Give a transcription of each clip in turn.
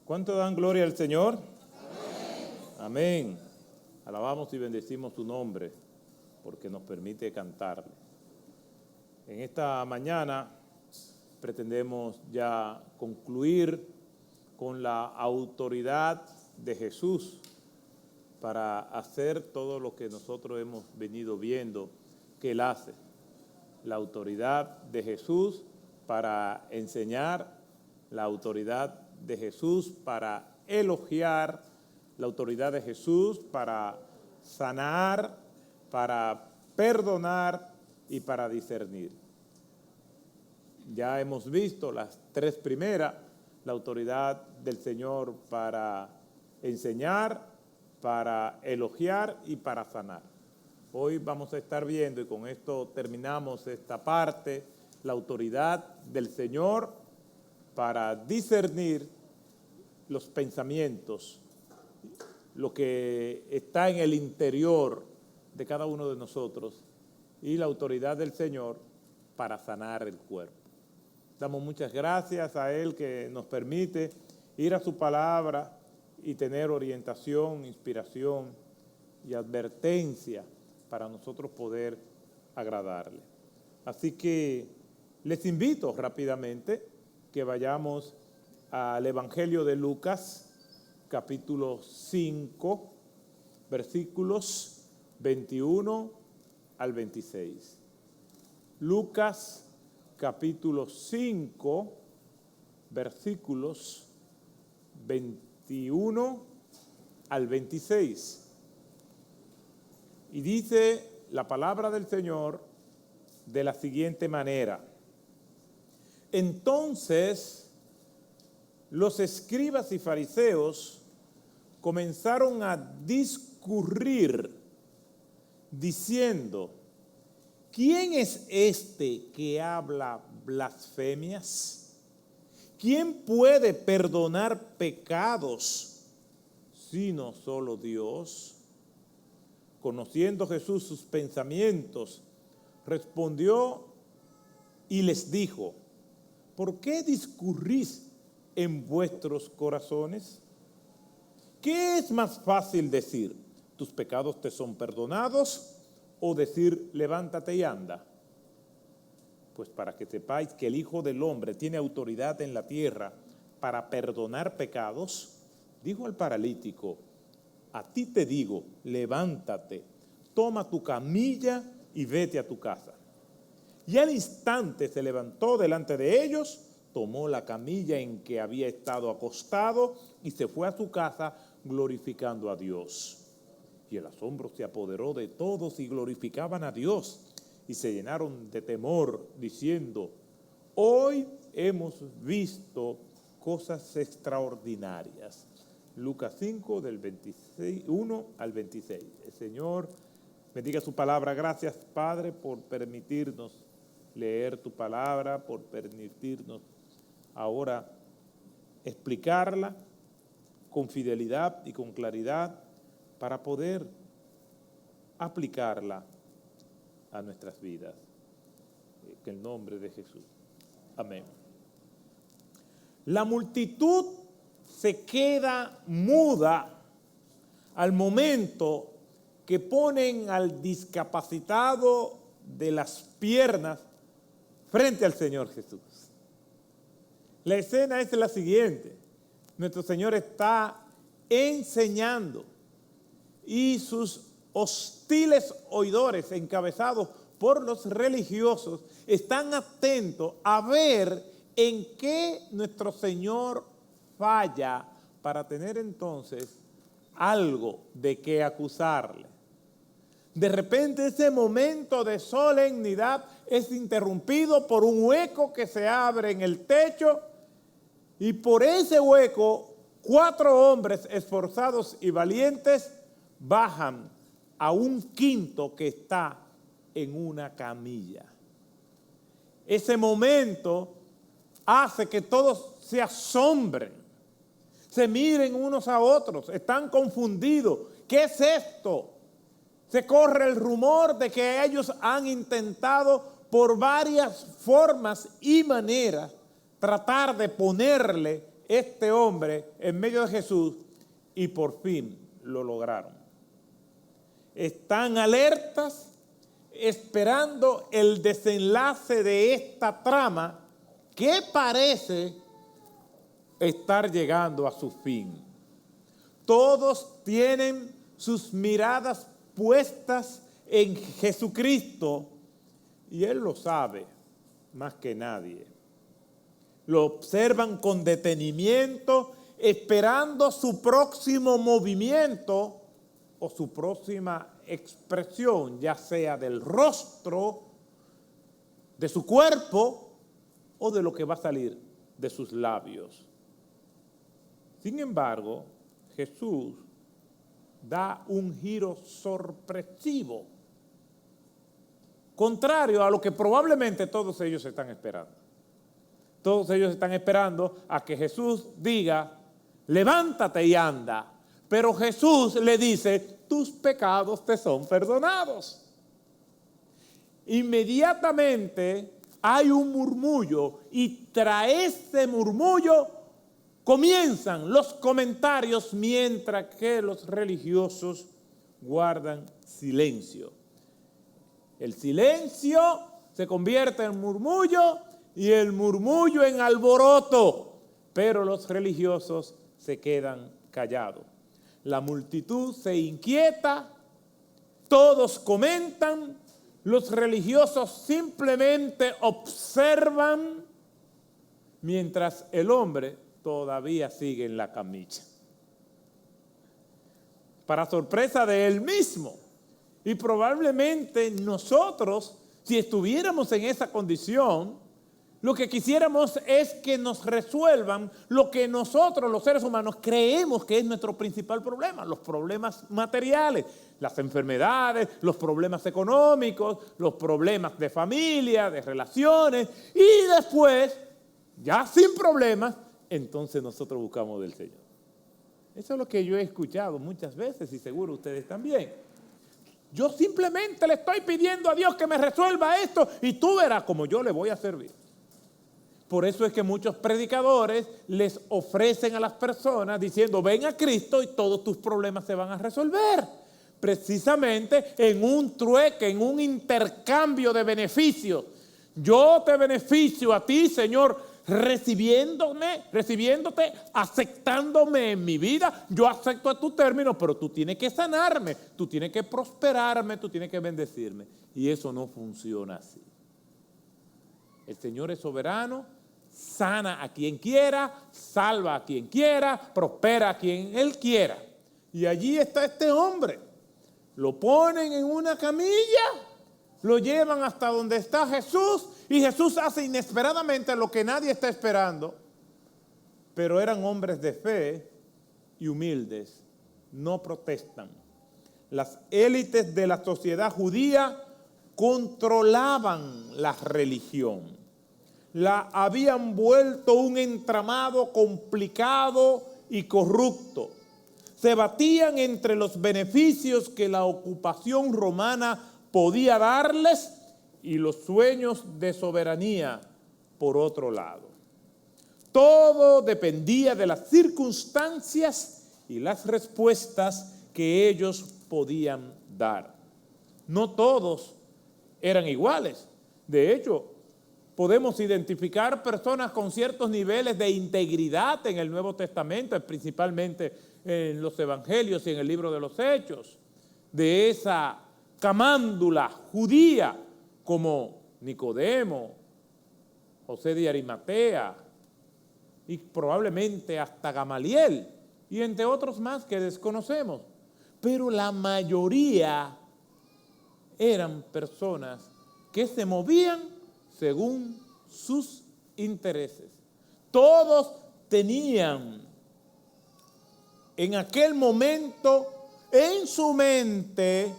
¿Cuánto dan gloria al Señor? Amén. Alabamos y bendecimos su nombre porque nos permite cantarle. En esta mañana pretendemos ya concluir con la autoridad de Jesús para hacer todo lo que nosotros hemos venido viendo que Él hace. La autoridad de Jesús para enseñar, la autoridad de Jesús para elogiar, la autoridad de Jesús para sanar, para perdonar y para discernir. Ya hemos visto las tres primeras, la autoridad del Señor para enseñar, para elogiar y para sanar. Hoy vamos a estar viendo, y con esto terminamos esta parte, la autoridad del Señor para discernir los pensamientos, lo que está en el interior de cada uno de nosotros, y la autoridad del Señor para sanar el cuerpo. Damos muchas gracias a Él que nos permite ir a su palabra y tener orientación, inspiración y advertencia para nosotros poder agradarle. Así que les invito rápidamente que vayamos al Evangelio de Lucas, capítulo 5, versículos 21 al 26. Lucas, capítulo 5, versículos 21 al 26. Y dice la palabra del Señor de la siguiente manera: Entonces los escribas y fariseos comenzaron a discurrir diciendo: ¿Quién es este que habla blasfemias? ¿Quién puede perdonar pecados sino solo Dios? Conociendo Jesús sus pensamientos, respondió y les dijo: ¿por qué discurrís en vuestros corazones? ¿Qué es más fácil decir: tus pecados te son perdonados? ¿O decir: levántate y anda? Pues para que sepáis que el Hijo del Hombre tiene autoridad en la tierra para perdonar pecados, dijo al paralítico: a ti te digo, levántate, toma tu camilla y vete a tu casa. Y al instante se levantó delante de ellos, tomó la camilla en que había estado acostado y se fue a su casa glorificando a Dios. Y el asombro se apoderó de todos y glorificaban a Dios y se llenaron de temor, diciendo: hoy hemos visto cosas extraordinarias. Lucas 5, del 21 al 26. El Señor bendiga su palabra. Gracias, Padre, por permitirnos leer tu palabra, por permitirnos ahora explicarla con fidelidad y con claridad para poder aplicarla a nuestras vidas. En el nombre de Jesús. Amén. La multitud se queda muda al momento que ponen al discapacitado de las piernas frente al Señor Jesús. La escena es la siguiente: nuestro Señor está enseñando y sus hostiles oidores, encabezados por los religiosos, están atentos a ver en qué nuestro Señor falla para tener entonces algo de qué acusarle. De repente ese momento de solemnidad es interrumpido por un hueco que se abre en el techo, y por ese hueco 4 hombres esforzados y valientes bajan a un quinto que está en una camilla. Ese momento hace que todos se asombren, se miren unos a otros, están confundidos. ¿Qué es esto? Se corre el rumor de que ellos han intentado por varias formas y maneras tratar de ponerle este hombre en medio de Jesús y por fin lo lograron. Están alertas, esperando el desenlace de esta trama que parece estar llegando a su fin. Todos tienen sus miradas puestas en Jesucristo y Él lo sabe más que nadie. Lo observan con detenimiento, esperando su próximo movimiento o su próxima expresión, ya sea del rostro, de su cuerpo o de lo que va a salir de sus labios. Sin embargo, Jesús da un giro sorpresivo, contrario a lo que probablemente todos ellos están esperando. Todos ellos están esperando a que Jesús diga, levántate y anda. Pero Jesús le dice, tus pecados te son perdonados. Inmediatamente hay un murmullo y tras ese murmullo comienzan los comentarios mientras que los religiosos guardan silencio. El silencio se convierte en murmullo y el murmullo en alboroto, pero los religiosos se quedan callados. La multitud se inquieta, todos comentan, los religiosos simplemente observan, mientras el hombre todavía sigue en la camilla. Para sorpresa de él mismo, y probablemente nosotros, si estuviéramos en esa condición, lo que quisiéramos es que nos resuelvan lo que nosotros, los seres humanos, creemos que es nuestro principal problema, los problemas materiales, las enfermedades, los problemas económicos, los problemas de familia, de relaciones, y después, ya sin problemas, entonces nosotros buscamos del Señor. Eso es lo que yo he escuchado muchas veces y seguro ustedes también. Yo simplemente le estoy pidiendo a Dios que me resuelva esto y tú verás cómo yo le voy a servir. Por eso es que muchos predicadores les ofrecen a las personas diciendo, ven a Cristo y todos tus problemas se van a resolver. Precisamente en un trueque, en un intercambio de beneficios. Yo te beneficio a ti, Señor, recibiéndote, aceptándome en mi vida. Yo acepto a tu término, pero tú tienes que sanarme, tú tienes que prosperarme, tú tienes que bendecirme. Y eso no funciona así. El Señor es soberano, sana a quien quiera, salva a quien quiera, prospera a quien Él quiera. Y allí está este hombre. Lo ponen en una camilla, lo llevan hasta donde está Jesús y Jesús hace inesperadamente lo que nadie está esperando. Pero eran hombres de fe y humildes, no protestan. Las élites de la sociedad judía controlaban la religión. La habían vuelto un entramado complicado y corrupto. Se batían entre los beneficios que la ocupación romana podía darles y los sueños de soberanía por otro lado. Todo dependía de las circunstancias y las respuestas que ellos podían dar. No todos eran iguales. De hecho, podemos identificar personas con ciertos niveles de integridad en el Nuevo Testamento, principalmente en los Evangelios y en el libro de los Hechos, de esa camándula judía como Nicodemo, José de Arimatea y probablemente hasta Gamaliel y entre otros más que desconocemos. Pero la mayoría eran personas que se movían según sus intereses. Todos tenían en aquel momento en su mente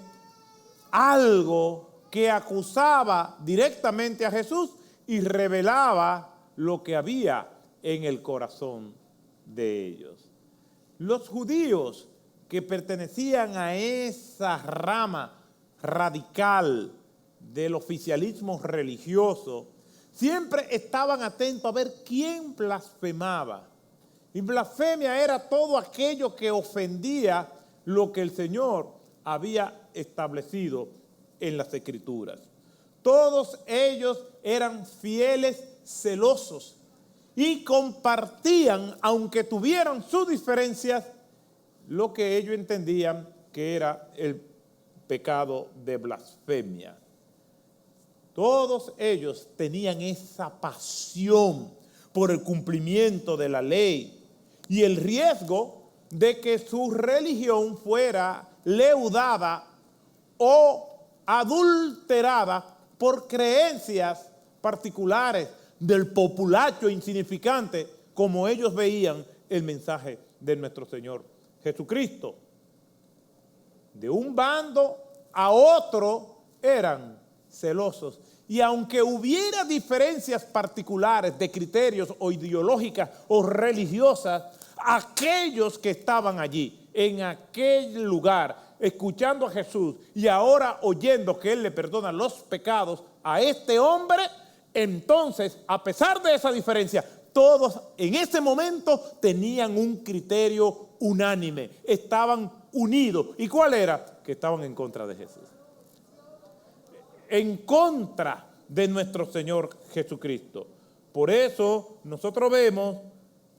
algo que acusaba directamente a Jesús y revelaba lo que había en el corazón de ellos. Los judíos que pertenecían a esa rama radical del oficialismo religioso siempre estaban atentos a ver quién blasfemaba Y blasfemia era todo aquello que ofendía lo que el Señor había establecido en las Escrituras. Todos ellos eran fieles, celosos y compartían, aunque tuvieran sus diferencias, lo que ellos entendían que era el pecado de blasfemia. Todos ellos tenían esa pasión por el cumplimiento de la ley y el riesgo de que su religión fuera leudada o adulterada por creencias particulares del populacho insignificante, como ellos veían el mensaje de nuestro Señor Jesucristo. De un bando a otro eran celosos. Y aunque hubiera diferencias particulares de criterios o ideológicas o religiosas, aquellos que estaban allí, en aquel lugar, escuchando a Jesús y ahora oyendo que Él le perdona los pecados a este hombre, entonces, a pesar de esa diferencia, todos en ese momento tenían un criterio unánime, estaban unidos. ¿Y cuál era? Que estaban en contra de Jesús. En contra de nuestro Señor Jesucristo. Por eso nosotros vemos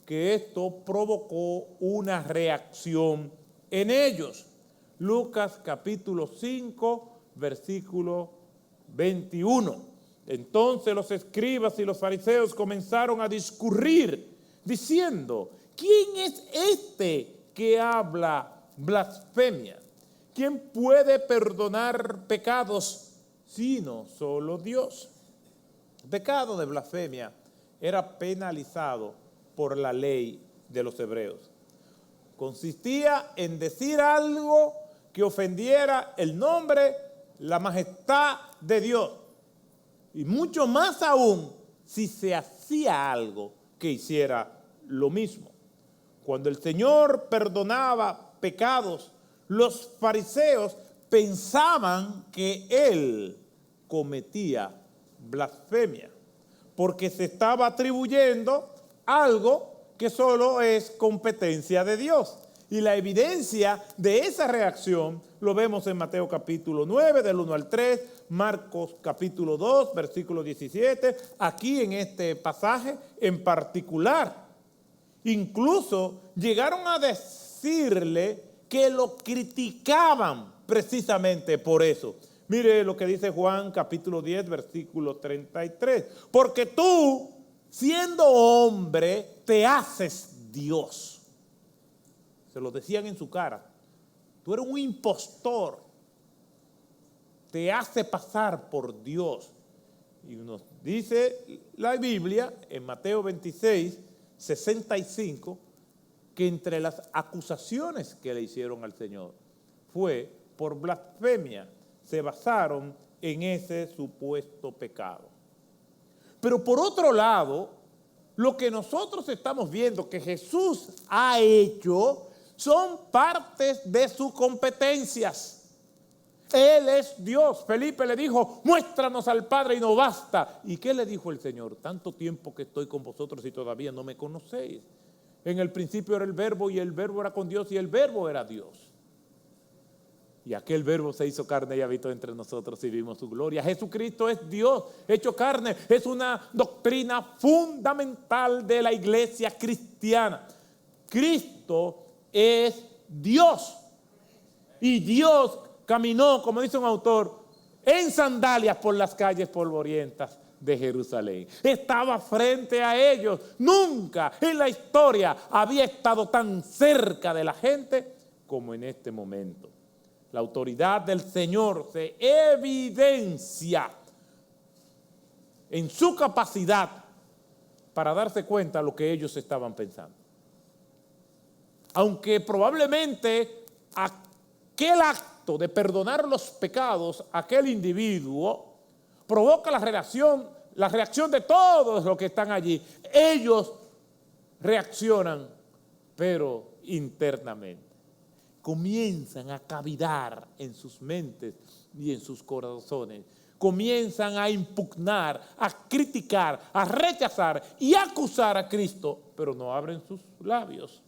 que esto provocó una reacción en ellos. Lucas capítulo 5, versículo 21. Entonces los escribas y los fariseos comenzaron a discurrir, diciendo: ¿quién es este que habla blasfemia? ¿Quién puede perdonar pecados sino solo Dios? El pecado de blasfemia era penalizado por la ley de los hebreos. Consistía en decir algo que ofendiera el nombre, la majestad de Dios. Y mucho más aún si se hacía algo que hiciera lo mismo. Cuando el Señor perdonaba pecados, los fariseos pensaban que Él cometía blasfemia, porque se estaba atribuyendo algo que solo es competencia de Dios. Y la evidencia de esa reacción lo vemos en Mateo capítulo 9, del 1 al 3, Marcos capítulo 2, versículo 17, aquí en este pasaje en particular. Incluso llegaron a decirle que lo criticaban precisamente por eso. Mire lo que dice Juan capítulo 10, versículo 33. Porque tú, siendo hombre, te haces Dios. Se lo decían en su cara. Tú eres un impostor. Te hace pasar por Dios. Y nos dice la Biblia en Mateo 26, 65, que entre las acusaciones que le hicieron al Señor fue por blasfemia. Se basaron en ese supuesto pecado. Pero por otro lado, lo que nosotros estamos viendo que Jesús ha hecho son partes de sus competencias. Él es Dios. Felipe le dijo: muéstranos al Padre y no basta. ¿Y qué le dijo el Señor? Tanto tiempo que estoy con vosotros y todavía no me conocéis. En el principio era el Verbo y el Verbo era con Dios y el Verbo era Dios. Y aquel Verbo se hizo carne y habitó entre nosotros y vimos su gloria. Jesucristo es Dios hecho carne. Es una doctrina fundamental de la iglesia cristiana. Cristo es Dios. Y Dios caminó, como dice un autor, en sandalias por las calles polvorientas de Jerusalén. Estaba frente a ellos. Nunca en la historia había estado tan cerca de la gente como en este momento. La autoridad del Señor se evidencia en su capacidad para darse cuenta de lo que ellos estaban pensando. Aunque probablemente aquel acto de perdonar los pecados a aquel individuo provoca la reacción de todos los que están allí. Ellos reaccionan, pero internamente. Comienzan a cavilar en sus mentes y en sus corazones. comienzan a impugnar, a criticar, a rechazar y a acusar a Cristo, pero no abren sus labios.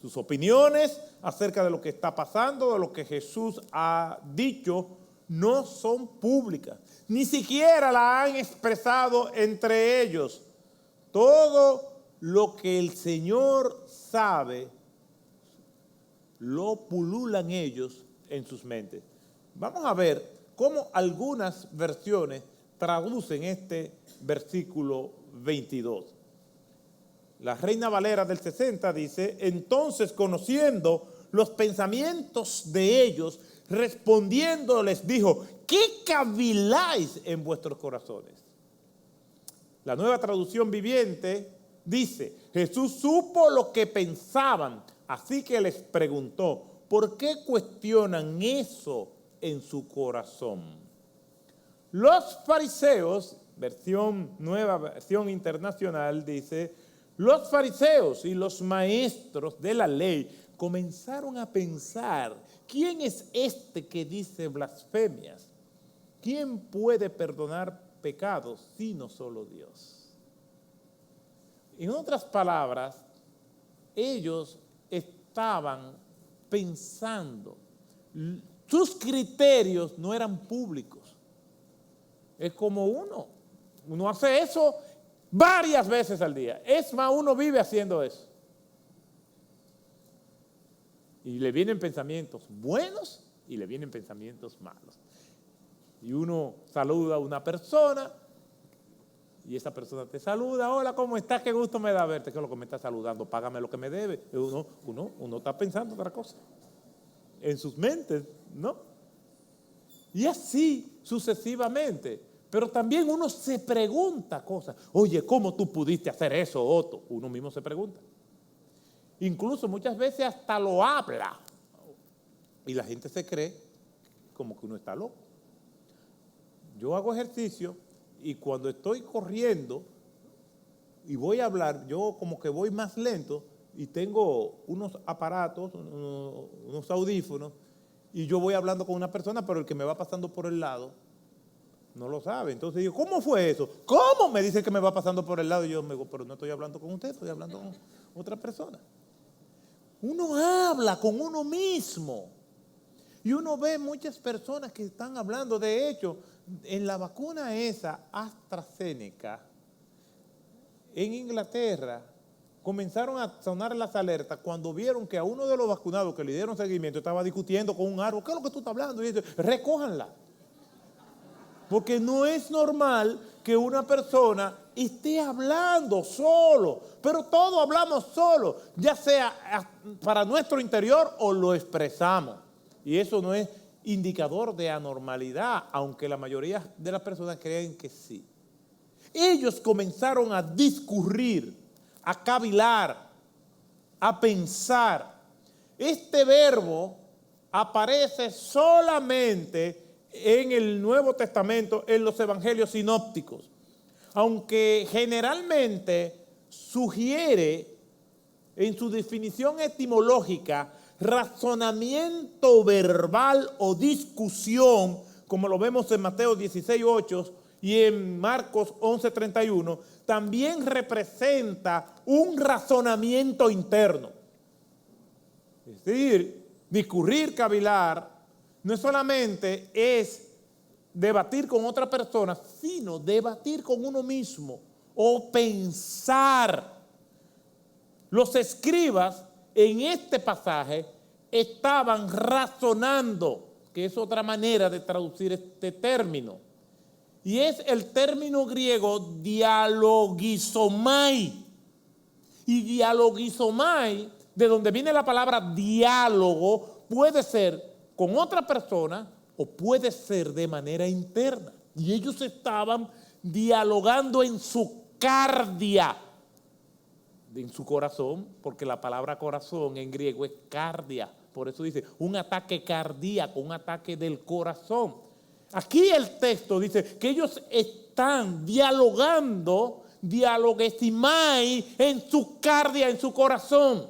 Sus opiniones acerca de lo que está pasando, de lo que Jesús ha dicho, no son públicas. Ni siquiera la han expresado entre ellos. Todo lo que el Señor sabe, lo pululan ellos en sus mentes. Vamos a ver cómo algunas versiones traducen este versículo 22. La Reina Valera del 60 dice: entonces, conociendo los pensamientos de ellos, respondiendo les dijo: ¿qué caviláis en vuestros corazones? La Nueva Traducción Viviente dice: Jesús supo lo que pensaban, así que les preguntó: ¿por qué cuestionan eso en su corazón? Los fariseos, Nueva Versión Internacional, dice: los fariseos y los maestros de la ley comenzaron a pensar: ¿quién es este que dice blasfemias? ¿Quién puede perdonar pecados sino solo Dios? En otras palabras, ellos estaban pensando, sus criterios no eran públicos. Es como uno hace eso varias veces al día. Es más, uno vive haciendo eso. Y le vienen pensamientos buenos y le vienen pensamientos malos. Y uno saluda a una persona y esa persona te saluda: hola, ¿cómo estás? Qué gusto me da verte. ¿Qué es lo que me está saludando? Págame lo que me debe. Uno está pensando otra cosa en sus mentes, ¿no? Y así sucesivamente. Pero también uno se pregunta cosas. Oye, ¿cómo tú pudiste hacer eso, Otto? Uno mismo se pregunta. Incluso muchas veces hasta lo habla. Y la gente se cree como que uno está loco. Yo hago ejercicio y cuando estoy corriendo y voy a hablar, yo como que voy más lento y tengo unos aparatos, unos audífonos, y yo voy hablando con una persona, pero el que me va pasando por el lado no lo sabe. Entonces digo: ¿cómo fue eso? ¿Cómo me dice que me va pasando por el lado? Y yo me digo: pero no estoy hablando con usted, estoy hablando con otra persona. Uno habla con uno mismo. Y uno ve muchas personas que están hablando. De hecho, en la vacuna esa, AstraZeneca, en Inglaterra, comenzaron a sonar las alertas cuando vieron que a uno de los vacunados que le dieron seguimiento estaba discutiendo con un árbol. ¿Qué es lo que tú estás hablando? Y dice: recójanla. Porque no es normal que una persona esté hablando solo, pero todos hablamos solo, ya sea para nuestro interior o lo expresamos. Y eso no es indicador de anormalidad, aunque la mayoría de las personas creen que sí. Ellos comenzaron a discurrir, a cavilar, a pensar. Este verbo aparece solamente en el Nuevo Testamento, en los evangelios sinópticos, aunque generalmente sugiere en su definición etimológica razonamiento verbal o discusión, como lo vemos en Mateo 16:8 y en Marcos 11:31, también representa un razonamiento interno. Es decir, discurrir, cavilar, no solamente es debatir con otra persona, sino debatir con uno mismo o pensar. Los escribas en este pasaje estaban razonando, que es otra manera de traducir este término. Y es el término griego dialogizomai. Y dialogizomai, de donde viene la palabra diálogo, puede ser con otra persona o puede ser de manera interna. Y ellos estaban dialogando en su cardia, en su corazón, porque la palabra corazón en griego es cardia. Por eso dice un ataque cardíaco, un ataque del corazón. Aquí el texto dice que ellos están dialogando, dialogesimai, en su cardia, en su corazón.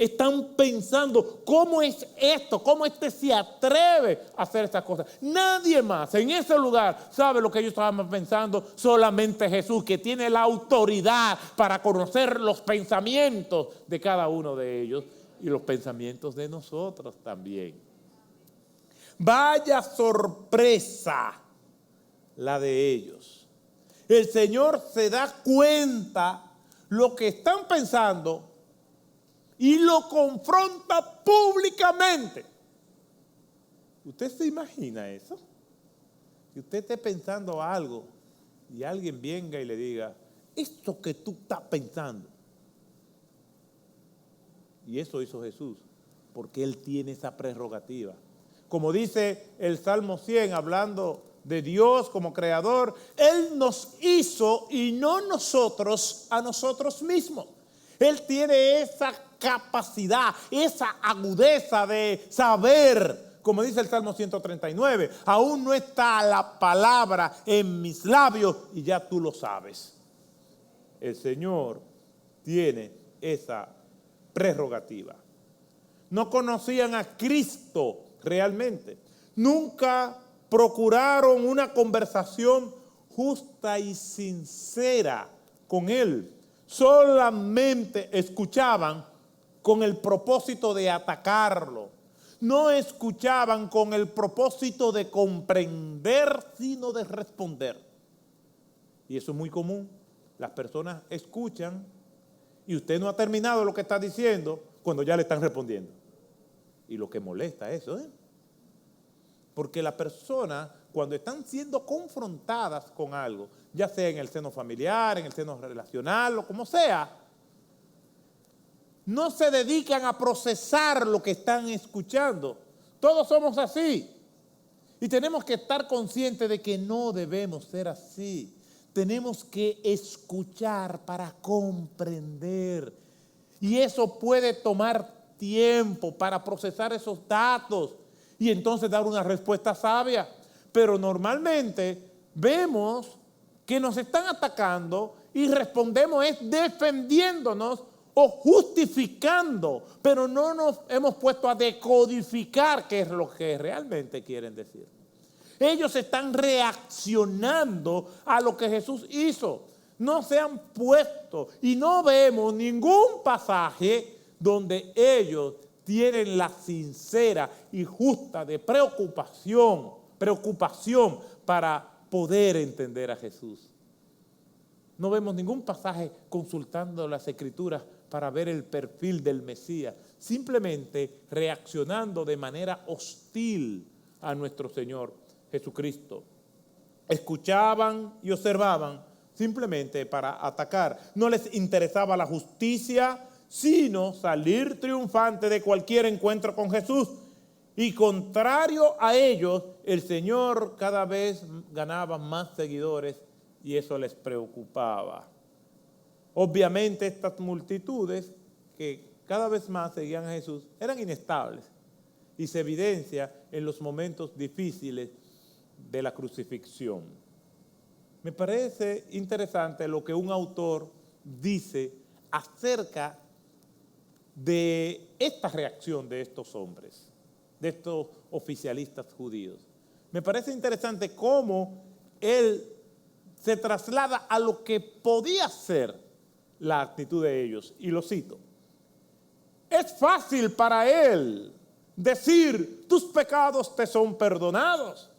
están pensando, ¿cómo es esto? ¿Cómo este se atreve a hacer estas cosas? Nadie más en ese lugar sabe lo que ellos estaban pensando, solamente Jesús, que tiene la autoridad para conocer los pensamientos de cada uno de ellos y los pensamientos de nosotros también. Vaya sorpresa la de ellos. El Señor se da cuenta lo que están pensando y lo confronta públicamente. ¿Usted se imagina eso? Que usted esté pensando algo y alguien venga y le diga, esto que tú estás pensando. Y eso hizo Jesús, porque Él tiene esa prerrogativa. Como dice el Salmo 100, hablando de Dios como creador, Él nos hizo y no nosotros a nosotros mismos. Él tiene esa capacidad, esa agudeza de saber, como dice el Salmo 139, aún no está la palabra en mis labios y ya tú lo sabes. El Señor tiene esa prerrogativa. No conocían a Cristo realmente. Nunca procuraron una conversación justa y sincera con Él. Solamente escuchaban con el propósito de atacarlo. No escuchaban con el propósito de comprender, sino de responder. Y eso es muy común. Las personas escuchan y usted no ha terminado lo que está diciendo cuando ya le están respondiendo. Y lo que molesta es eso, porque la persona, cuando están siendo confrontadas con algo, ya sea en el seno familiar, en el seno relacional o como sea, no se dedican a procesar lo que están escuchando. Todos somos así. Y tenemos que estar conscientes de que no debemos ser así. Tenemos que escuchar para comprender. Y eso puede tomar tiempo para procesar esos datos y entonces dar una respuesta sabia. Pero normalmente vemos que nos están atacando y respondemos es defendiéndonos o justificando, pero no nos hemos puesto a decodificar qué es lo que realmente quieren decir. Ellos están reaccionando a lo que Jesús hizo. No se han puesto y no vemos ningún pasaje donde ellos tienen la sincera y justa de preocupación para poder entender a Jesús. No vemos ningún pasaje consultando las Escrituras para ver el perfil del Mesías, simplemente reaccionando de manera hostil a nuestro Señor Jesucristo. Escuchaban y observaban simplemente para atacar. No les interesaba la justicia, sino salir triunfante de cualquier encuentro con Jesús. Y contrario a ellos, el Señor cada vez ganaba más seguidores y eso les preocupaba. Obviamente estas multitudes que cada vez más seguían a Jesús eran inestables y se evidencia en los momentos difíciles de la crucifixión. Me parece interesante lo que un autor dice acerca de esta reacción de estos hombres, de estos oficialistas judíos. Me parece interesante cómo él se traslada a lo que podía ser la actitud de ellos, y lo cito. Es fácil para él decir, tus pecados te son perdonados,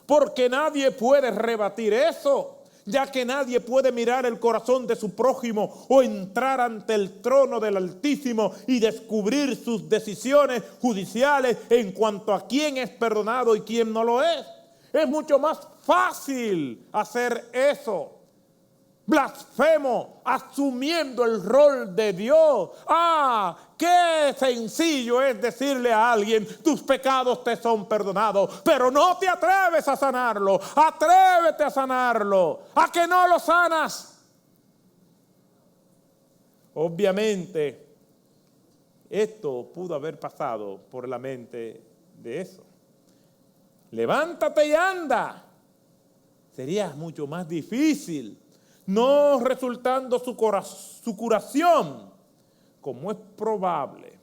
porque nadie puede rebatir eso, ya que nadie puede mirar el corazón de su prójimo o entrar ante el trono del Altísimo y descubrir sus decisiones judiciales en cuanto a quién es perdonado y quién no lo es. Es mucho más fácil hacer eso. Blasfemo, asumiendo el rol de Dios. Qué sencillo es decirle a alguien, tus pecados te son perdonados, pero no te atreves a sanarlo. Atrévete a sanarlo. ¿A que no lo sanas? Obviamente, esto pudo haber pasado por la mente de eso. Levántate y anda. Sería mucho más difícil, no resultando su curación, como es probable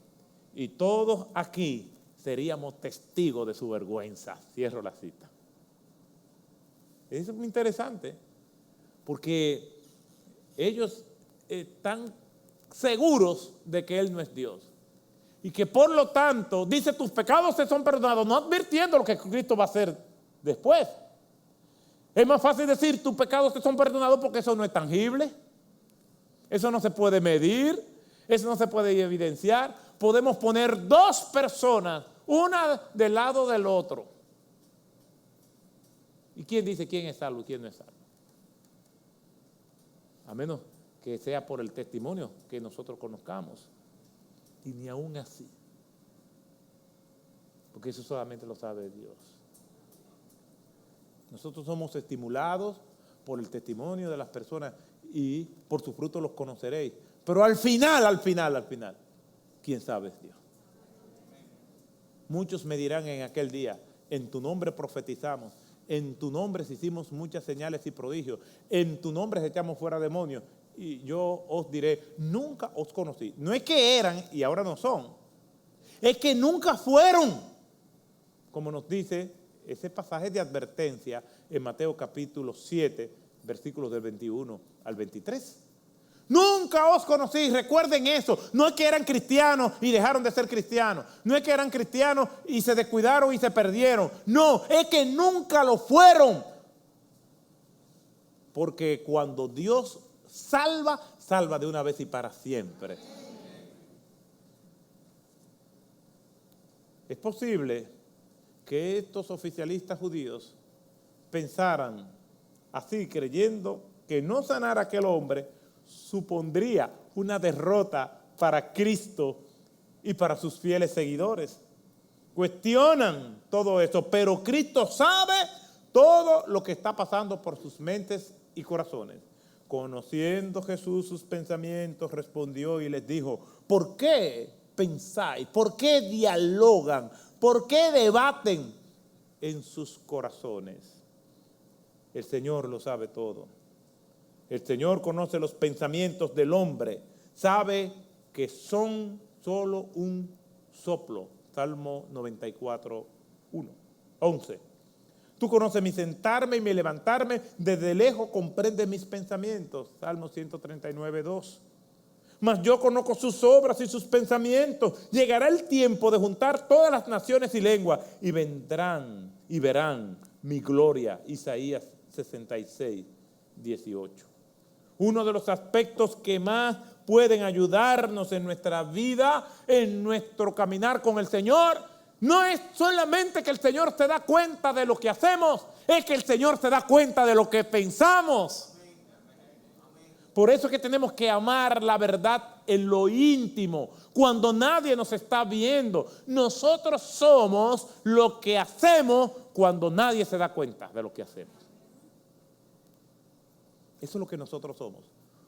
y todos aquí seríamos testigos de su vergüenza. Cierro la cita. Eso es muy interesante, porque ellos están seguros de que Él no es Dios. Y que por lo tanto, dice, tus pecados te son perdonados, no advirtiendo lo que Cristo va a hacer después. Es más fácil decir, tus pecados te son perdonados, porque eso no es tangible. Eso no se puede medir, eso no se puede evidenciar. Podemos poner dos personas, una del lado del otro. ¿Y quién dice quién es salvo y quién no es salvo? A menos que sea por el testimonio que nosotros conozcamos. Y ni aún así. Porque eso solamente lo sabe Dios. Nosotros somos estimulados por el testimonio de las personas y por sus frutos los conoceréis. Pero al final, ¿quién sabe es Dios? Muchos me dirán en aquel día, en tu nombre profetizamos, en tu nombre hicimos muchas señales y prodigios, en tu nombre echamos fuera demonios. Y yo os diré, nunca os conocí. No es que eran y ahora no son, es que nunca fueron. Como nos dice ese pasaje de advertencia en Mateo capítulo 7, versículos del 21 al 23. Nunca os conocí, recuerden eso. No es que eran cristianos y dejaron de ser cristianos. No es que eran cristianos y se descuidaron y se perdieron. No, es que nunca lo fueron. Porque cuando Dios salva, salva de una vez y para siempre. Es posible que estos oficialistas judíos pensaran así, creyendo que no sanar a aquel hombre supondría una derrota para Cristo y para sus fieles seguidores. Cuestionan todo eso, pero Cristo sabe todo lo que está pasando por sus mentes y corazones. Conociendo Jesús sus pensamientos, respondió y les dijo, ¿por qué pensáis? ¿Por qué dialogan? ¿Por qué debaten en sus corazones? El Señor lo sabe todo. El Señor conoce los pensamientos del hombre. Sabe que son solo un soplo. Salmo 94, 11. Tú conoces mi sentarme y mi levantarme. Desde lejos comprendes mis pensamientos. Salmo 139, 2. Mas yo conozco sus obras y sus pensamientos. Llegará el tiempo de juntar todas las naciones y lenguas. Y vendrán y verán mi gloria. Isaías 66, 18. Uno de los aspectos que más pueden ayudarnos en nuestra vida, en nuestro caminar con el Señor, no es solamente que el Señor se da cuenta de lo que hacemos, es que el Señor se da cuenta de lo que pensamos. Por eso es que tenemos que amar la verdad en lo íntimo, cuando nadie nos está viendo. Nosotros somos lo que hacemos cuando nadie se da cuenta de lo que hacemos. Eso es lo que nosotros somos.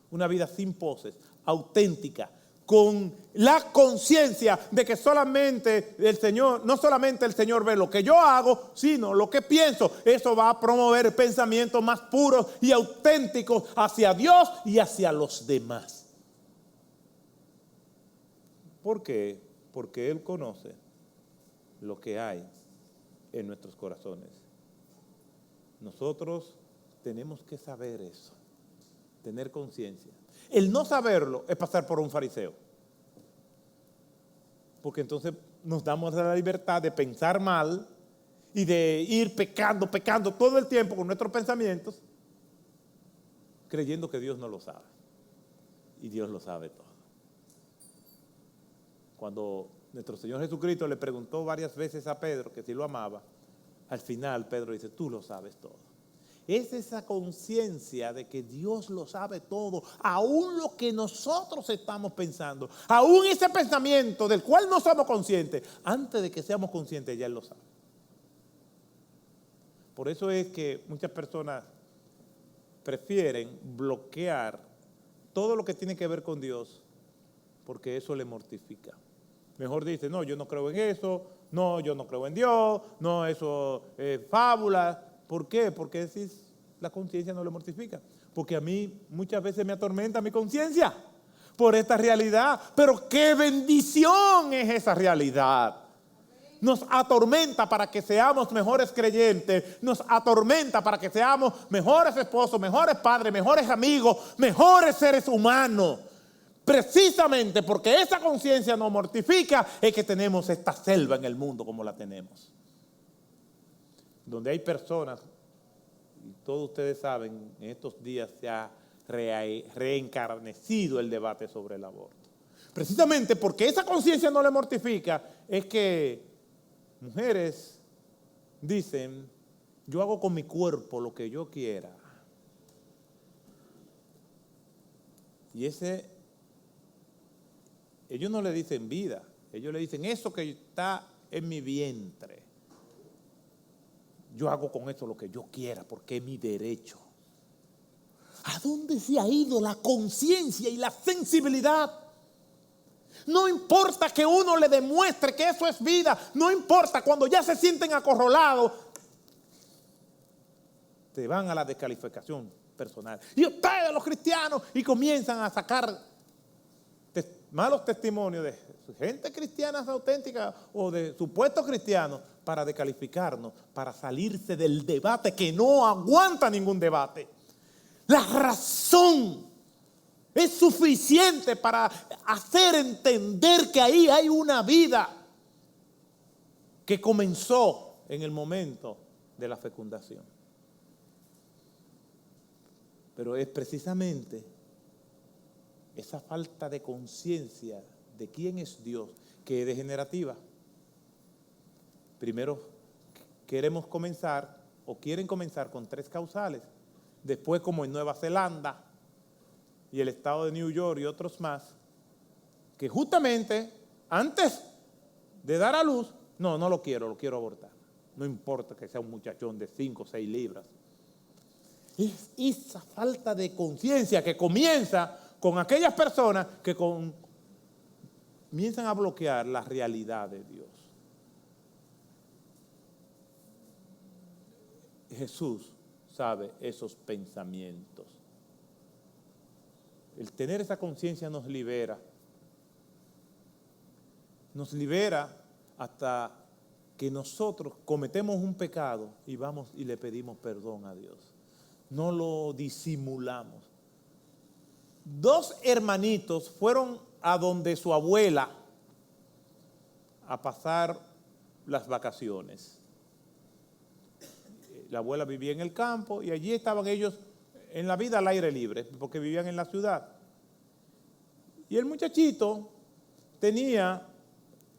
Una vida sin poses, auténtica, con la conciencia de que solamente el Señor, no solamente el Señor ve lo que yo hago, sino lo que pienso. Eso va a promover pensamientos más puros y auténticos hacia Dios y hacia los demás. ¿Por qué? Porque Él conoce lo que hay en nuestros corazones. Nosotros tenemos que saber eso. Tener conciencia. El no saberlo es pasar por un fariseo. Porque entonces nos damos la libertad de pensar mal y de ir pecando todo el tiempo con nuestros pensamientos, creyendo que Dios no lo sabe. Y Dios lo sabe todo. Cuando nuestro Señor Jesucristo le preguntó varias veces a Pedro que si lo amaba, al final Pedro dice, tú lo sabes todo. Es esa conciencia de que Dios lo sabe todo, aún lo que nosotros estamos pensando, aún ese pensamiento del cual no somos conscientes, antes de que seamos conscientes ya Él lo sabe. Por eso es que muchas personas prefieren bloquear todo lo que tiene que ver con Dios, porque eso le mortifica. Mejor dice, no, yo no creo en eso, no, yo no creo en Dios, no, eso es fábula. ¿Por qué? Porque la conciencia no le mortifica. Porque a mí muchas veces me atormenta mi conciencia. por esta realidad. Pero qué bendición es esa realidad. Nos atormenta para que seamos mejores creyentes, nos atormenta para que seamos mejores esposos, mejores padres, mejores amigos, mejores seres humanos. Precisamente porque esa conciencia nos mortifica es que tenemos esta selva en el mundo como la tenemos. Donde hay personas, y todos ustedes saben, en estos días se ha reencarnecido el debate sobre el aborto. Precisamente porque esa conciencia no le mortifica es que mujeres dicen, yo hago con mi cuerpo lo que yo quiera. Y ellos no le dicen vida, ellos le dicen eso que está en mi vientre. Yo hago con eso lo que yo quiera porque es mi derecho. ¿A dónde se ha ido la conciencia y la sensibilidad? No importa que uno le demuestre que eso es vida, no importa cuando ya se sienten acorralados, te van a la descalificación personal. Y ustedes los cristianos, y comienzan a sacar malos testimonios de gente cristiana auténtica o de supuestos cristianos para descalificarnos, para salirse del debate que no aguanta ningún debate. La razón es suficiente para hacer entender que ahí hay una vida que comenzó en el momento de la fecundación. Pero es precisamente esa falta de conciencia de quién es Dios que es degenerativa. Primero queremos comenzar o quieren comenzar con 3 causales. Después, como en Nueva Zelanda y el estado de New York y otros más, que justamente antes de dar a luz, no lo quiero abortar. No importa que sea un muchachón de 5 o 6 libras. Es esa falta de conciencia que comienza con aquellas personas que comienzan a bloquear la realidad de Dios. Jesús sabe esos pensamientos. El tener esa conciencia nos libera. Nos libera hasta que nosotros cometemos un pecado y vamos y le pedimos perdón a Dios. No lo disimulamos. 2 hermanitos fueron a donde su abuela a pasar las vacaciones. La abuela vivía en el campo y allí estaban ellos en la vida al aire libre, porque vivían en la ciudad. Y el muchachito tenía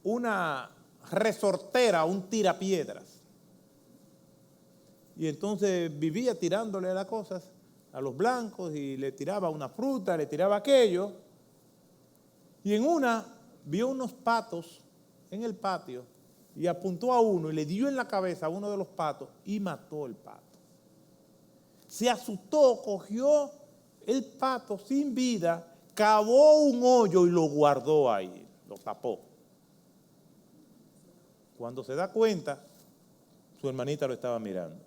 una resortera, un tirapiedras. Y entonces vivía tirándole las cosas a los blancos y le tiraba una fruta, le tiraba aquello. Y en una vio unos patos en el patio y apuntó a uno y le dio en la cabeza a uno de los patos y mató el pato. Se asustó, cogió el pato sin vida, cavó un hoyo y lo guardó ahí, lo tapó. Cuando se da cuenta, su hermanita lo estaba mirando.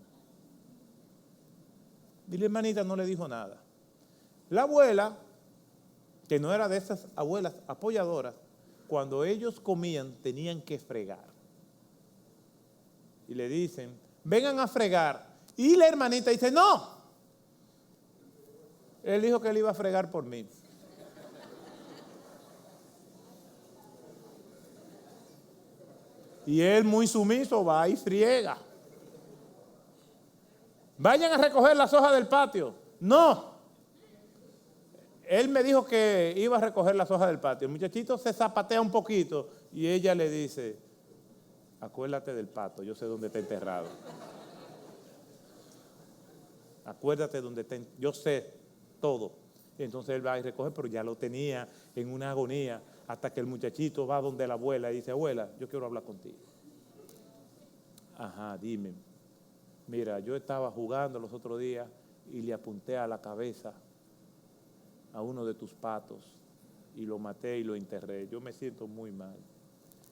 Y la hermanita no le dijo nada. La abuela, que no era de esas abuelas apoyadoras, cuando ellos comían tenían que fregar. Y le dicen, vengan a fregar. Y la hermanita dice, no. Él dijo que él iba a fregar por mí. Y él muy sumiso va y friega. Vayan a recoger las hojas del patio. No. Él me dijo que iba a recoger las hojas del patio. El muchachito se zapatea un poquito y ella le dice, acuérdate del pato, yo sé dónde está enterrado. Acuérdate dónde está, yo sé todo. Y entonces él va a recoger, pero ya lo tenía en una agonía, hasta que el muchachito va donde la abuela y dice, abuela, yo quiero hablar contigo. Ajá, dime. Mira, yo estaba jugando los otros días y le apunté a la cabeza a uno de tus patos y lo maté y lo enterré. Yo me siento muy mal.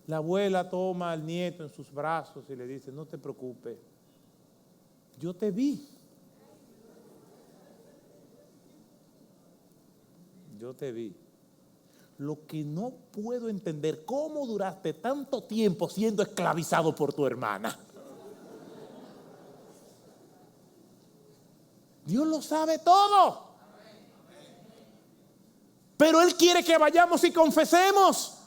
La abuela toma al nieto en sus brazos y le dice, no te preocupes, yo te vi. Yo te vi. lo que no puedo entender, ¿cómo duraste tanto tiempo siendo esclavizado por tu hermana? Dios lo sabe todo. Pero Él quiere que vayamos y confesemos.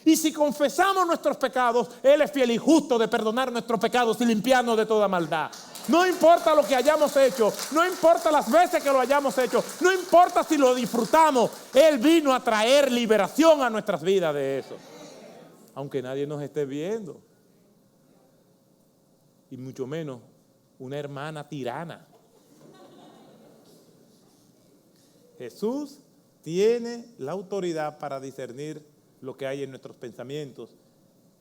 Y si confesamos nuestros pecados, Él es fiel y justo de perdonar nuestros pecados y limpiarnos de toda maldad. No importa lo que hayamos hecho, no importa las veces que lo hayamos hecho, no importa si lo disfrutamos, Él vino a traer liberación a nuestras vidas de eso. Aunque nadie nos esté viendo. Y mucho menos una hermana tirana. Jesús tiene la autoridad para discernir lo que hay en nuestros pensamientos.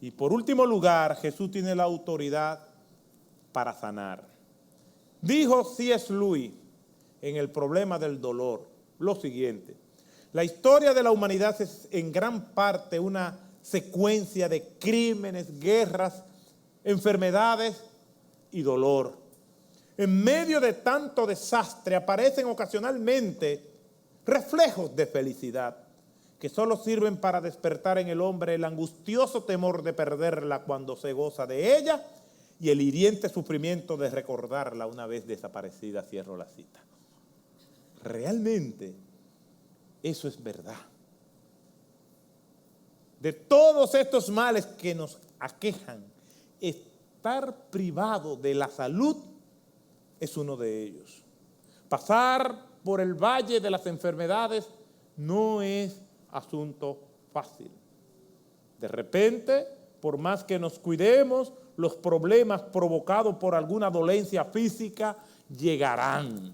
Y por último lugar, Jesús tiene la autoridad para sanar. Dijo C.S. Lewis en El problema del dolor lo siguiente: la historia de la humanidad es en gran parte una secuencia de crímenes, guerras, enfermedades y dolor. En medio de tanto desastre aparecen ocasionalmente reflejos de felicidad que solo sirven para despertar en el hombre el angustioso temor de perderla cuando se goza de ella y el hiriente sufrimiento de recordarla una vez desaparecida. Cierro la cita. Realmente eso es verdad. De todos estos males que nos aquejan, estar privado de la salud es uno de ellos. Pasar por el valle de las enfermedades no es asunto fácil. De repente, por más que nos cuidemos, los problemas provocados por alguna dolencia física llegarán.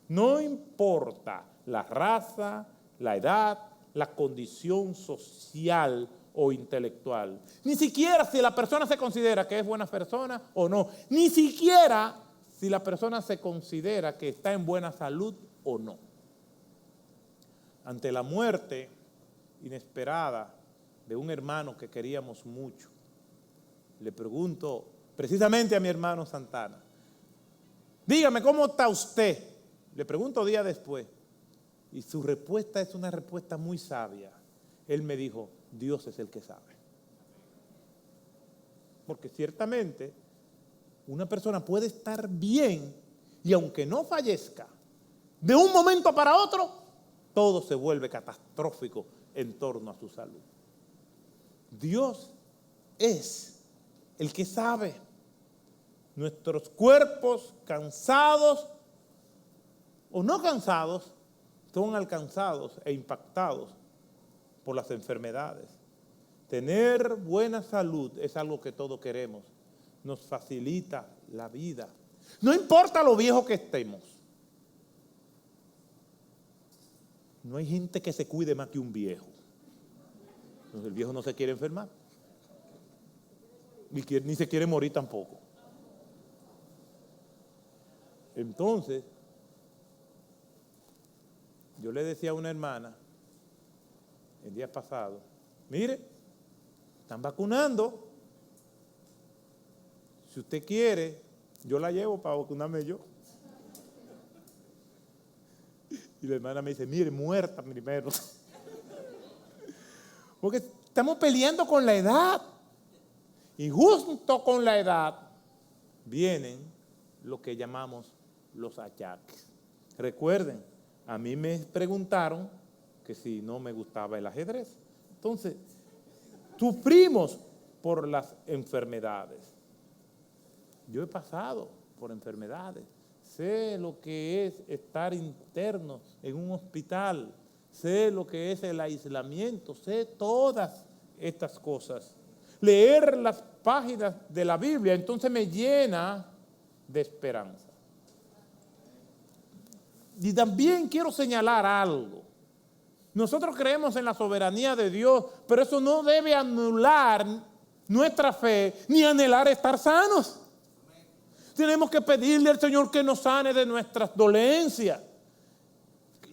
No importa la raza, la edad, la condición social o intelectual. Ni siquiera si la persona se considera que es buena persona o no. Ni siquiera si la persona se considera que está en buena salud o no. Ante la muerte inesperada de un hermano que queríamos mucho, le pregunto precisamente a mi hermano Santana: dígame, ¿cómo está usted? Le pregunto días después, y su respuesta es una respuesta muy sabia. Él me dijo: Dios es el que sabe. Porque ciertamente una persona puede estar bien y aunque no fallezca, de un momento para otro, todo se vuelve catastrófico en torno a su salud. Dios es el que sabe. Nuestros cuerpos cansados o no cansados son alcanzados e impactados por las enfermedades. Tener buena salud es algo que todos queremos. Nos facilita la vida. No importa lo viejo que estemos. No hay gente que se cuide más que un viejo. Entonces el viejo no se quiere enfermar. Ni se quiere morir tampoco. Entonces, yo le decía a una hermana el día pasado: mire, están vacunando. Si usted quiere, yo la llevo para vacunarme yo. Y la hermana me dice: mire, muerta primero. Porque estamos peleando con la edad. Y junto con la edad vienen lo que llamamos los achaques. Recuerden, a mí me preguntaron que si no me gustaba el ajedrez. Entonces, sufrimos por las enfermedades. Yo he pasado por enfermedades. Sé lo que es estar interno en un hospital. Sé lo que es el aislamiento. Sé todas estas cosas. Leer las páginas de la Biblia entonces me llena de esperanza. Y también quiero señalar algo. Nosotros creemos en la soberanía de Dios, pero eso no debe anular nuestra fe ni anhelar estar sanos. Tenemos que pedirle al Señor que nos sane de nuestras dolencias.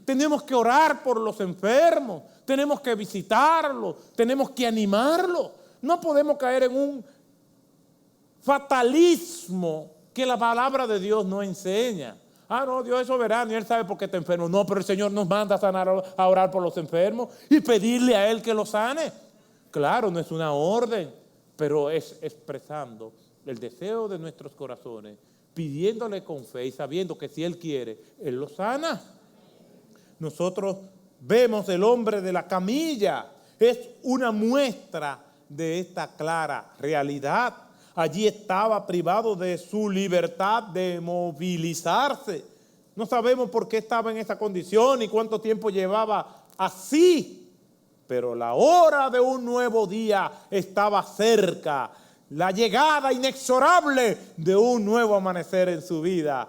Tenemos que orar por los enfermos. Tenemos que visitarlos. Tenemos que animarlos. No podemos caer en un fatalismo que la palabra de Dios no enseña. Ah, no, Dios es soberano y Él sabe por qué está enfermo. No, pero el Señor nos manda a sanar, a orar por los enfermos y pedirle a Él que los sane. Claro, no es una orden, pero es expresando el deseo de nuestros corazones, pidiéndole con fe y sabiendo que si Él quiere, Él los sana. Nosotros vemos el hombre de la camilla. Es una muestra de esta clara realidad. Allí estaba privado de su libertad de movilizarse. No sabemos por qué estaba en esa condición y cuánto tiempo llevaba así. Pero la hora de un nuevo día estaba cerca. La llegada inexorable de un nuevo amanecer en su vida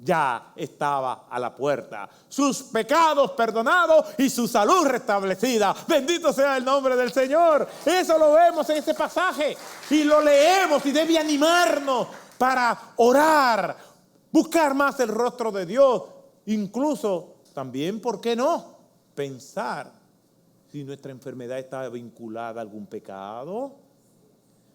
ya estaba a la puerta. Sus pecados perdonados y su salud restablecida. Bendito sea el nombre del Señor. Eso lo vemos en este pasaje y lo leemos y debe animarnos para orar, buscar más el rostro de Dios. Incluso también, ¿por qué no? Pensar si nuestra enfermedad está vinculada a algún pecado.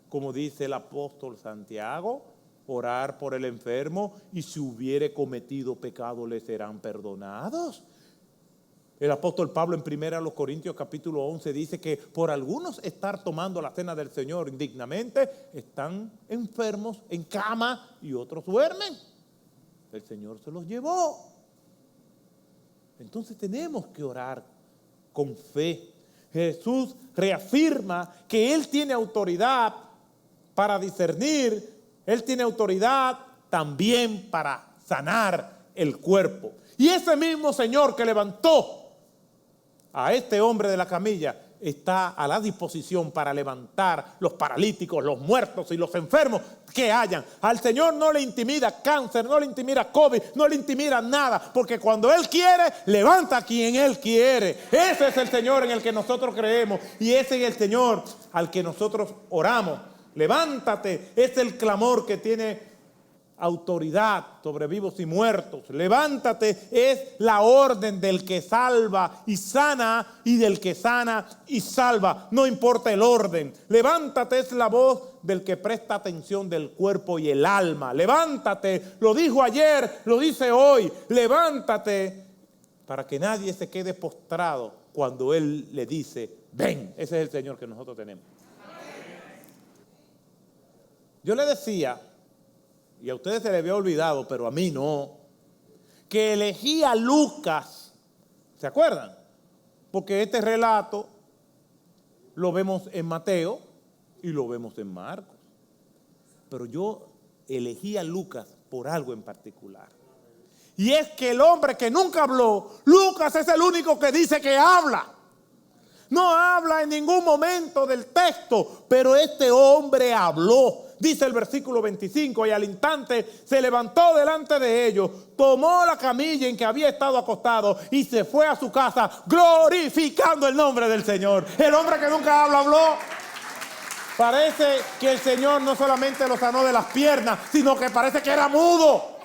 Como dice el apóstol Santiago, orar por el enfermo y si hubiere cometido pecado le serán perdonados. El apóstol Pablo en 1 Corintios capítulo 11 dice que por algunos estar tomando la cena del Señor indignamente, están enfermos en cama y otros duermen. El Señor se los llevó. Entonces tenemos que orar con fe. Jesús reafirma que Él tiene autoridad para discernir, Él tiene autoridad también para sanar el cuerpo. Y ese mismo Señor que levantó a este hombre de la camilla está a la disposición para levantar los paralíticos, los muertos y los enfermos que hayan. Al Señor no le intimida cáncer, no le intimida COVID, no le intimida nada, porque cuando Él quiere, levanta a quien Él quiere. Ese es el Señor en el que nosotros creemos y ese es el Señor al que nosotros oramos. Levántate, es el clamor que tiene autoridad sobre vivos y muertos. Levántate es la orden del que salva y sana y del que sana y salva. No importa el orden. Levántate es la voz del que presta atención del cuerpo y el alma. Levántate, lo dijo ayer, lo dice hoy. Levántate para que nadie se quede postrado cuando Él le dice, ven. Ese es el Señor que nosotros tenemos. Yo le decía, y a ustedes se les había olvidado, pero a mí no, que elegí a Lucas, ¿se acuerdan? Porque este relato lo vemos en Mateo y lo vemos en Marcos. Pero yo elegí a Lucas por algo en particular. Y es que el hombre que nunca habló, Lucas es el único que dice que habla. No habla en ningún momento del texto, pero este hombre habló. Dice el versículo 25, y al instante se levantó delante de ellos, tomó la camilla en que había estado acostado y se fue a su casa glorificando el nombre del Señor. El hombre que nunca habla, habló. Parece que el Señor no solamente lo sanó de las piernas, sino que parece que era mudo.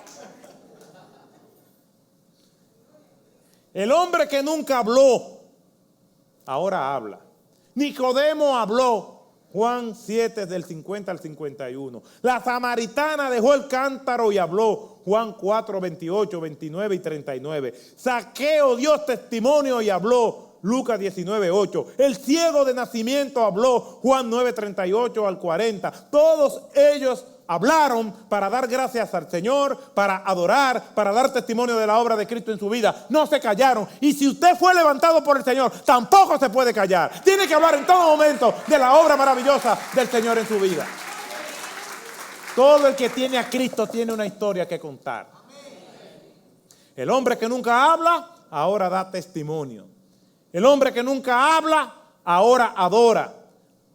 El hombre que nunca habló, ahora habla. Nicodemo habló. Juan 7 del 50 al 51. La samaritana dejó el cántaro y habló. Juan 4, 28, 29 y 39. Zaqueo dio testimonio y habló. Lucas 19, 8. El ciego de nacimiento habló. Juan 9, 38 al 40. Todos ellos hablaron para dar gracias al Señor, para adorar, para dar testimonio de la obra de Cristo en su vida. No se callaron. Y si usted fue levantado por el Señor, tampoco se puede callar. Tiene que hablar en todo momento de la obra maravillosa del Señor en su vida. Todo el que tiene a Cristo tiene una historia que contar. El hombre que nunca habla, ahora da testimonio. El hombre que nunca habla, ahora adora.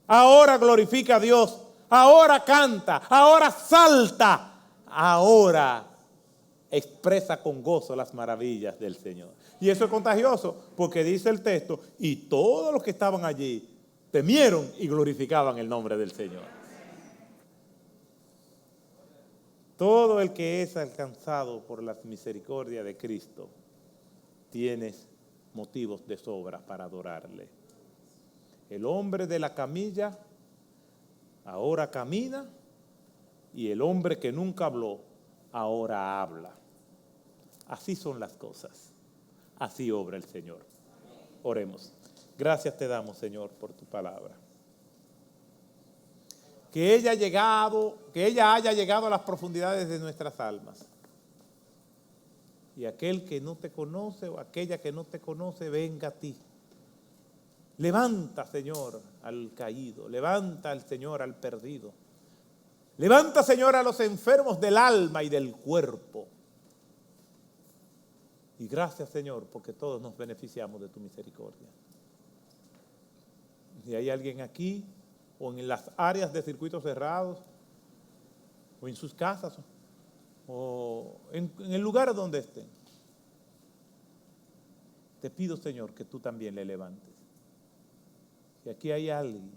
Ahora glorifica a Dios. Ahora canta, ahora salta, ahora expresa con gozo las maravillas del Señor. Y eso es contagioso porque dice el texto, y todos los que estaban allí temieron y glorificaban el nombre del Señor. Todo el que es alcanzado por la misericordia de Cristo tiene motivos de sobra para adorarle. El hombre de la camilla ahora camina y el hombre que nunca habló, ahora habla. Así son las cosas. Así obra el Señor. Oremos. Gracias te damos, Señor, por tu palabra. Que ella haya llegado a las profundidades de nuestras almas. Y aquel que no te conoce o aquella que no te conoce, venga a ti. Levanta, Señor, al caído. Levanta, al Señor, al perdido. Levanta, Señor, a los enfermos del alma y del cuerpo. Y gracias, Señor, porque todos nos beneficiamos de tu misericordia. Si hay alguien aquí, o en las áreas de circuitos cerrados, o en sus casas, o en el lugar donde estén, te pido, Señor, que tú también le levantes. Si aquí hay alguien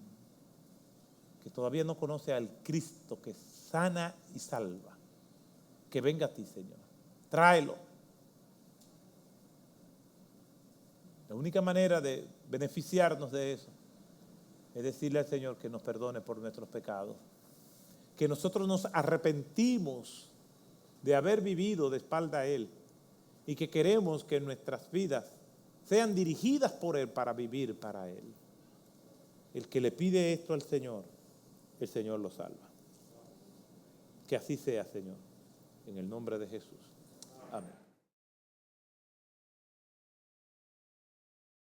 que todavía no conoce al Cristo que sana y salva, que venga a ti, Señor. Tráelo. La única manera de beneficiarnos de eso es decirle al Señor que nos perdone por nuestros pecados, que nosotros nos arrepentimos de haber vivido de espalda a Él y que queremos que nuestras vidas sean dirigidas por Él para vivir para Él. El que le pide esto al Señor, el Señor lo salva. Que así sea, Señor, en el nombre de Jesús. Amén.